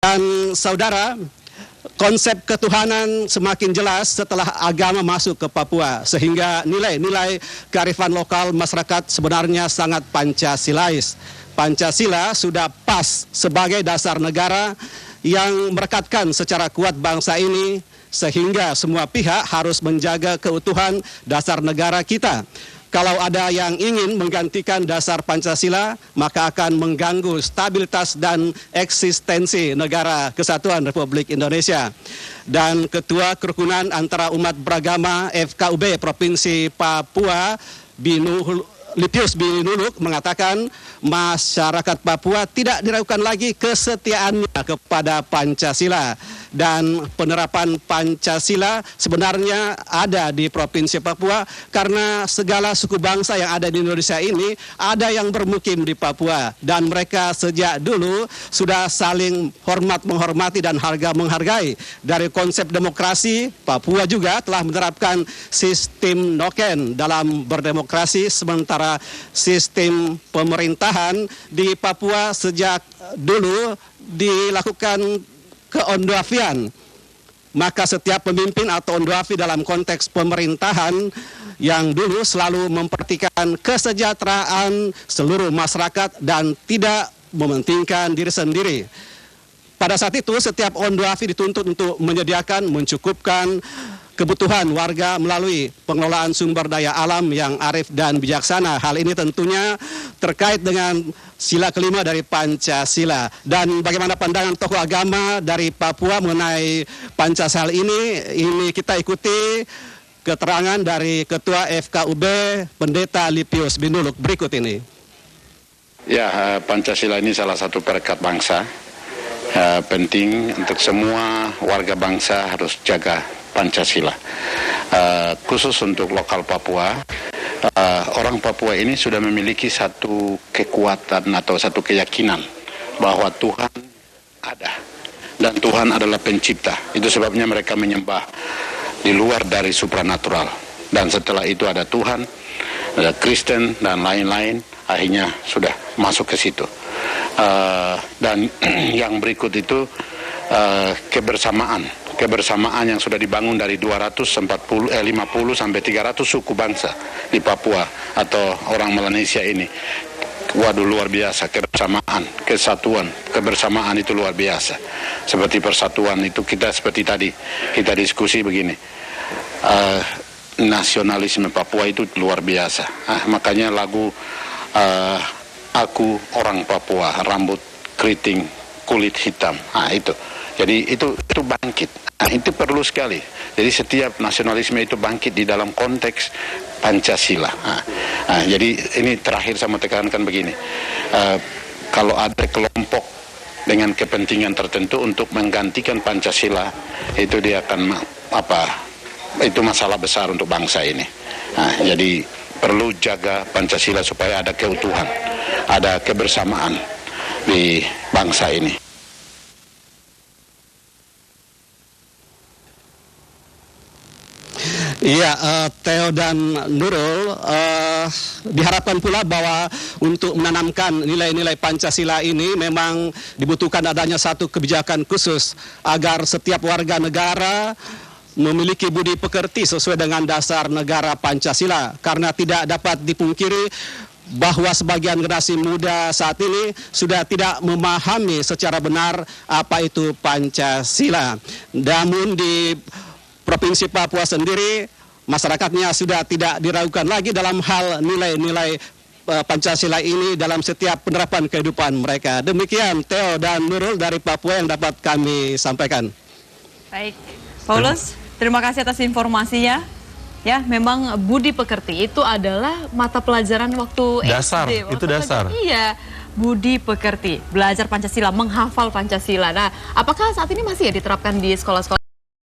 Dan saudara, konsep ketuhanan semakin jelas setelah agama masuk ke Papua, sehingga nilai-nilai kearifan lokal masyarakat sebenarnya sangat Pancasilais. Pancasila sudah pas sebagai dasar negara yang merekatkan secara kuat bangsa ini, sehingga semua pihak harus menjaga keutuhan dasar negara kita. Kalau ada yang ingin menggantikan dasar Pancasila, maka akan mengganggu stabilitas dan eksistensi Negara Kesatuan Republik Indonesia. Dan Ketua Kerukunan Antara Umat Beragama FKUB Provinsi Papua, Lipius Binuluk, mengatakan masyarakat Papua tidak diragukan lagi kesetiaannya kepada Pancasila. Dan penerapan Pancasila sebenarnya ada di Provinsi Papua karena segala suku bangsa yang ada di Indonesia ini ada yang bermukim di Papua. Dan mereka sejak dulu sudah saling hormat menghormati dan harga menghargai. Dari konsep demokrasi, Papua juga telah menerapkan sistem noken dalam berdemokrasi, sementara sistem pemerintahan di Papua sejak dulu dilakukan keondoafian. Maka setiap pemimpin atau ondoafi dalam konteks pemerintahan yang dulu selalu memperhatikan kesejahteraan seluruh masyarakat dan tidak mementingkan diri sendiri. Pada saat itu setiap ondoafi dituntut untuk menyediakan, mencukupkan kebutuhan warga melalui pengelolaan sumber daya alam yang arif dan bijaksana. Hal ini tentunya terkait dengan sila kelima dari Pancasila. Dan bagaimana pandangan tokoh agama dari Papua mengenai Pancasila ini kita ikuti keterangan dari Ketua FKUB Pendeta Lipius Binuluk berikut ini. Ya, Pancasila ini salah satu perekat bangsa. Penting untuk semua warga bangsa harus jaga Pancasila. Khusus untuk lokal Papua, orang Papua ini sudah memiliki satu kekuatan atau satu keyakinan bahwa Tuhan ada dan Tuhan adalah pencipta. Itu sebabnya mereka menyembah di luar dari supranatural. Dan setelah itu ada Tuhan, ada Kristen dan lain-lain, akhirnya sudah masuk ke situ. Dan yang berikut itu kebersamaan yang sudah dibangun dari 250 sampai 300 suku bangsa di Papua atau orang Melanesia ini. Waduh, luar biasa kebersamaan, kesatuan, kebersamaan itu luar biasa. Seperti persatuan itu kita seperti tadi kita diskusi begini. Nasionalisme Papua itu luar biasa. Makanya lagu Aku Orang Papua, rambut keriting, kulit hitam. Itu. Jadi itu bangkit. Itu perlu sekali. Jadi setiap nasionalisme itu bangkit di dalam konteks Pancasila. Jadi ini terakhir saya mau tekankan begini. Kalau ada kelompok dengan kepentingan tertentu untuk menggantikan Pancasila, itu dia akan itu masalah besar untuk bangsa ini. Jadi perlu jaga Pancasila supaya ada keutuhan, ada kebersamaan di bangsa ini. Iya, Theo dan Nurul, diharapkan pula bahwa untuk menanamkan nilai-nilai Pancasila ini memang dibutuhkan adanya satu kebijakan khusus agar setiap warga negara memiliki budi pekerti sesuai dengan dasar negara Pancasila, karena tidak dapat dipungkiri bahwa sebagian generasi muda saat ini sudah tidak memahami secara benar apa itu Pancasila. Namun di Provinsi Papua sendiri, masyarakatnya sudah tidak diragukan lagi dalam hal nilai-nilai Pancasila ini dalam setiap penerapan kehidupan mereka. Demikian Theo dan Nurul dari Papua yang dapat kami sampaikan. Baik, Paulus, terima kasih atas informasinya. Ya, memang budi pekerti itu adalah mata pelajaran waktu dasar, SD. Itu dasar. Iya, budi pekerti, belajar Pancasila, menghafal Pancasila. Nah, apakah saat ini masih ya diterapkan di sekolah-sekolah?